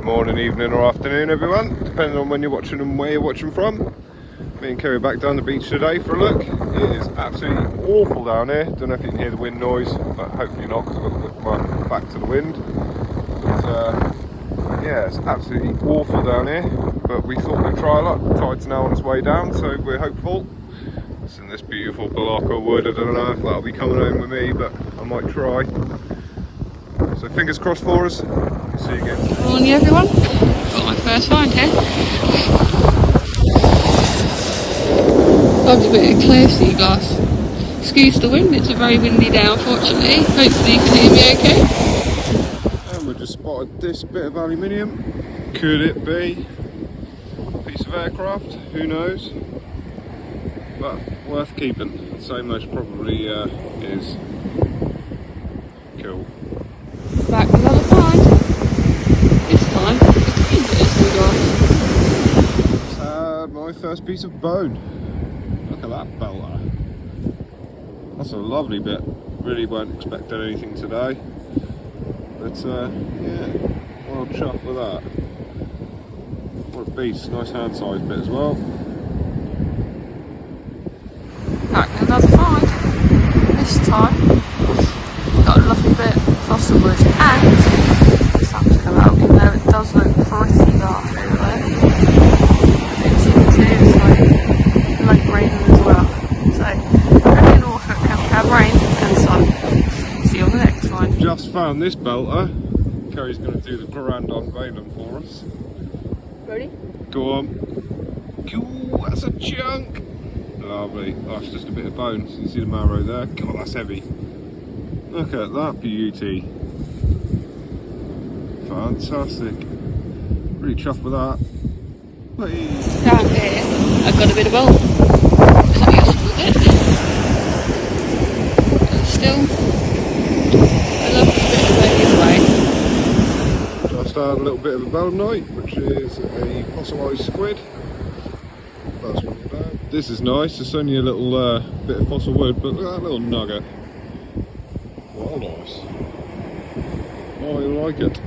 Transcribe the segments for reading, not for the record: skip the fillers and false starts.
morning, evening or afternoon everyone, depending on when you're watching and where you're watching from. Me and Kerry back down the beach today for a look. It is absolutely awful down here. Don't know if you can hear the wind noise, but hopefully not because I've got to whip my back to the wind. But yeah, it's absolutely awful down here, but we thought we'd try a luck. The tide's now on its way down, so we're hopeful. It's in this beautiful Balaka wood. I don't know if that'll be coming home with me, but I might try. So fingers crossed for us. See you again. Good morning everyone. Got my first find here. Lovely bit of clear sea glass. Excuse the wind, it's a very windy day unfortunately. Hopefully you can hear me okay. And we just spotted this bit of aluminium. Could it be a piece of aircraft? Who knows? But worth keeping. I'd say most probably is. Cool. Back with another find. This time, a green bit of sea glass. My first piece of bone. Look at that belter. That's a lovely bit. Really weren't expecting anything today. But yeah, well chuffed with that. What a beast. Nice hand size bit as well. Back with another find. This time, got a lovely bit of fossil wood and the sun's come out, even though it does look pretty dark over there. As you can see, it's like raining as well. So, only in Norfolk can we have rain and sun. See you on the next one. Just found this belter. Kerry's going to do the grand unveiling for us. Ready? Go on. Cool, that's a chunk. Lovely. Oh, it's just a bit of bone. So you see the marrow there. God, that's heavy. Look at that beauty. Fantastic. Really chuffed with that. Hey. Down here, I've got a bit of bone. Coming up with it. But still, I love this bit of bone either way. Just had a little bit of a belemnite, which is a fossilised squid. First one down. This is nice. It's only a little bit of fossil wood, but look at that little nugget. Well, nice. Oh, I like it.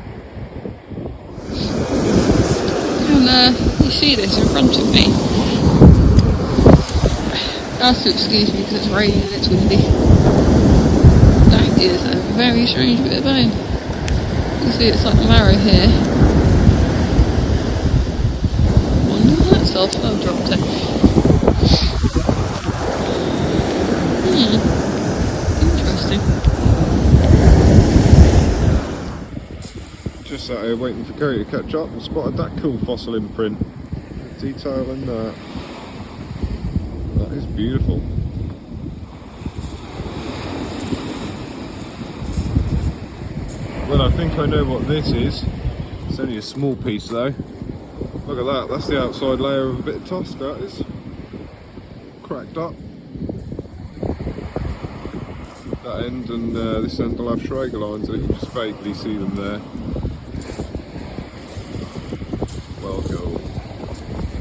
And you see this in front of me. That's to excuse me because it's raining and it's windy. That is a very strange bit of bone. You can see it's like the marrow here. I wonder what that's off. I've dropped it. Interesting. Just sat here waiting for Kerry to catch up and spotted that cool fossil imprint. Detail in that. That is beautiful. Well, I think I know what this is. It's only a small piece though. Look at that, that's the outside layer of a bit of tusk, that is. Cracked up. That end and this end will have Schrager lines, and you can just vaguely see them there. Well cool.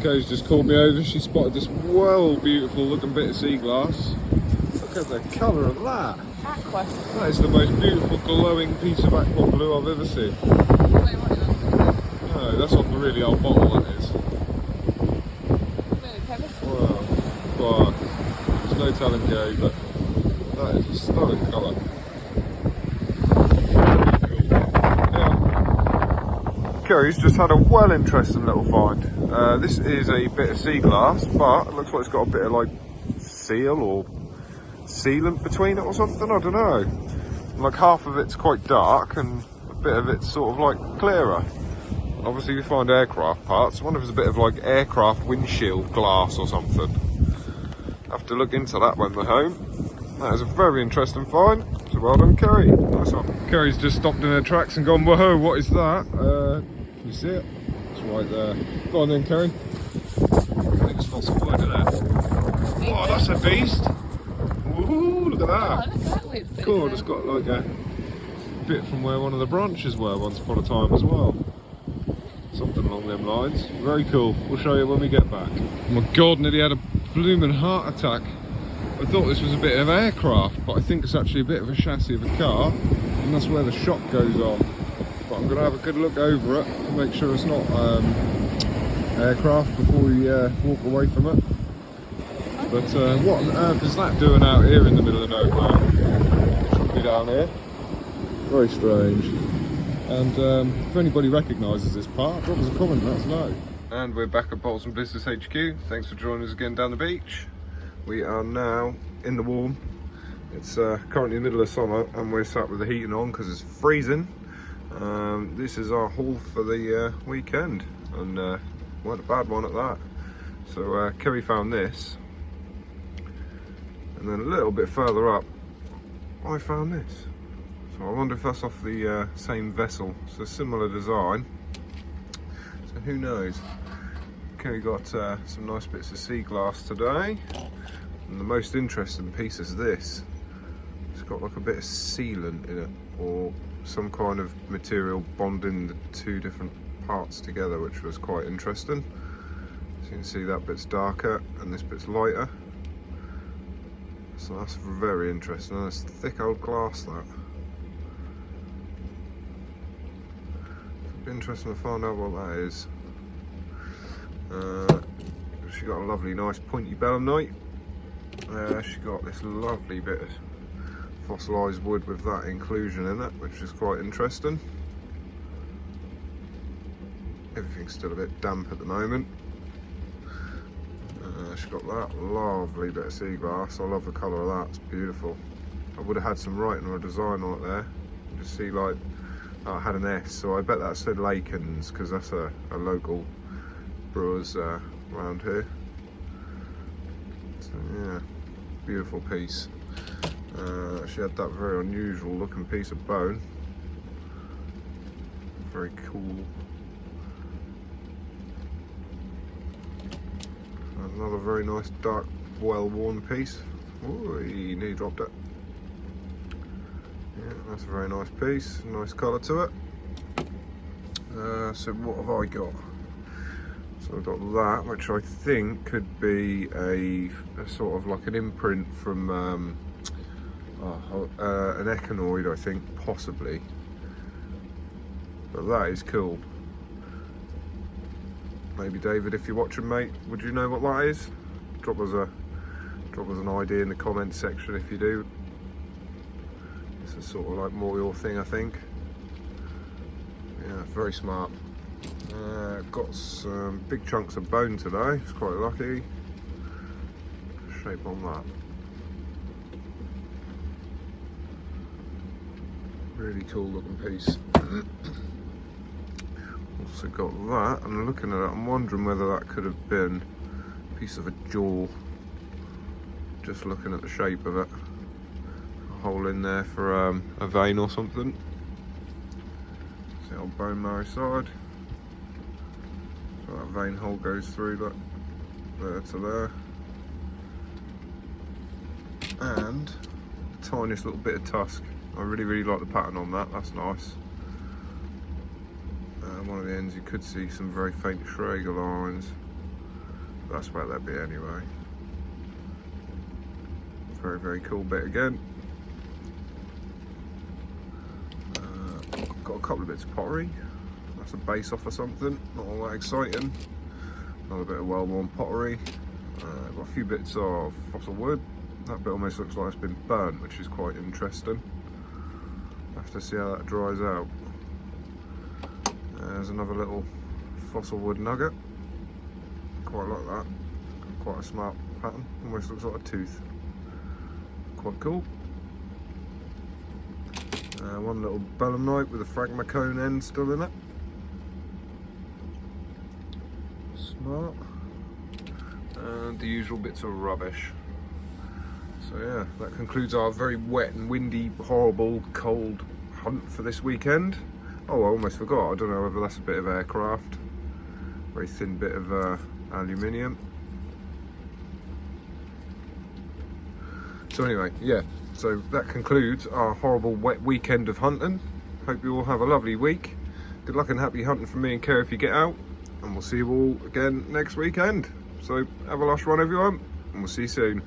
Co's just called me over, she spotted this well beautiful looking bit of sea glass. Look at the colour of that. Aqua. That is the most beautiful glowing piece of aqua blue I've ever seen. No, that's off a really old bottle, that is. Wow. Wow. There's no telling Go, but that is a stunning colour. Kerry's just had a well interesting little find. This is a bit of sea glass, but it looks like it's got a bit of like seal or sealant between it or something, I don't know. Like half of it's quite dark and a bit of it's sort of like clearer. Obviously we find aircraft parts. I wonder if it's a bit of like aircraft windshield glass or something. Have to look into that when we're home. That is a very interesting find. So well done, Kerry. Nice one. Kerry's just stopped in her tracks and gone, whoa, what is that? Can you see it? It's right there. Go on then, Kerry. Next fossil wood in there. Oh, that's a beast. Ooh, look at that. Oh, look at that weird bit. Cool, it's got like a bit from where one of the branches were once upon a time as well. Something along them lines. Very cool. We'll show you when we get back. Oh my God, nearly had a blooming heart attack. I thought this was a bit of aircraft, but I think it's actually a bit of a chassis of a car, and that's where the shock goes on. But but I'm going to have a good look over it to make sure it's not aircraft before we walk away from it. But what on earth is that doing out here in the middle of nowhere? Should be down here. Very strange. And if anybody recognises this part, drop us a comment, let us know. And we're back at Bolton Business HQ. Thanks for joining us again down the beach. We are now in the warm. It's currently the middle of summer and we're sat with the heating on because it's freezing. This is our haul for the weekend, and weren't a bad one at that. So Kerry found this, and then a little bit further up I found this. So I wonder if that's off the same vessel. It's a similar design, so who knows. Kerry got some nice bits of sea glass today, and the most interesting piece is this. It's got like a bit of sealant in it, or some kind of material bonding the two different parts together, which was quite interesting. So you can see that bit's darker and this bit's lighter. So that's very interesting. And it's thick old glass, that. It'd be interesting to find out what that is. She got a lovely nice pointy belemnite. She got this lovely bit of fossilised wood with that inclusion in it, which is quite interesting. Everything's still a bit damp at the moment. She's got that lovely bit of sea glass. I love the colour of that, it's beautiful. I would have had some writing or a design on it there. You just see like, oh, it had an S, so I bet that said Lakens, because that's a local brewer's around here. So yeah, beautiful piece. She had that very unusual looking piece of bone. Very cool. Another very nice dark, well-worn piece. Oh, he nearly dropped it. Yeah, that's a very nice piece. Nice colour to it. So what have I got? So I've got that, which I think could be a sort of like an imprint from an echinoid, I think, possibly. But that is cool. Maybe David, if you're watching, mate, would you know what that is? Drop us an idea in the comments section if you do. This is sort of like more your thing, I think. Yeah, very smart. Got some big chunks of bone today. It's quite lucky. Shape on that. Really cool looking piece. Also got that, and looking at it, I'm wondering whether that could have been a piece of a jaw. Just looking at the shape of it. A hole in there for a vein or something. See old bone marrow side. So that vein hole goes through that there to there. And the tiniest little bit of tusk. I really like the pattern on that, that's nice. One of the ends you could see some very faint Schrager lines. That's where they'd be anyway. Very cool bit again. Got a couple of bits of pottery. That's a base off of something, not all that exciting. Another bit of well-worn pottery. Got a few bits of fossil wood. That bit almost looks like it's been burnt, which is quite interesting. Have to see how that dries out. There's another little fossil wood nugget. Quite like that. Quite a smart pattern. Almost looks like a tooth. Quite cool. One little belemnite with a fragma cone end still in it. Smart. And the usual bits of rubbish. So yeah, that concludes our very wet and windy, horrible, cold hunt for this weekend. Oh, I almost forgot. I don't know whether that's a bit of aircraft. Very thin bit of aluminium. So anyway, yeah. So that concludes our horrible wet weekend of hunting. Hope you all have a lovely week. Good luck and happy hunting from me and Kerry if you get out. And we'll see you all again next weekend. So have a lush one, everyone. And we'll see you soon.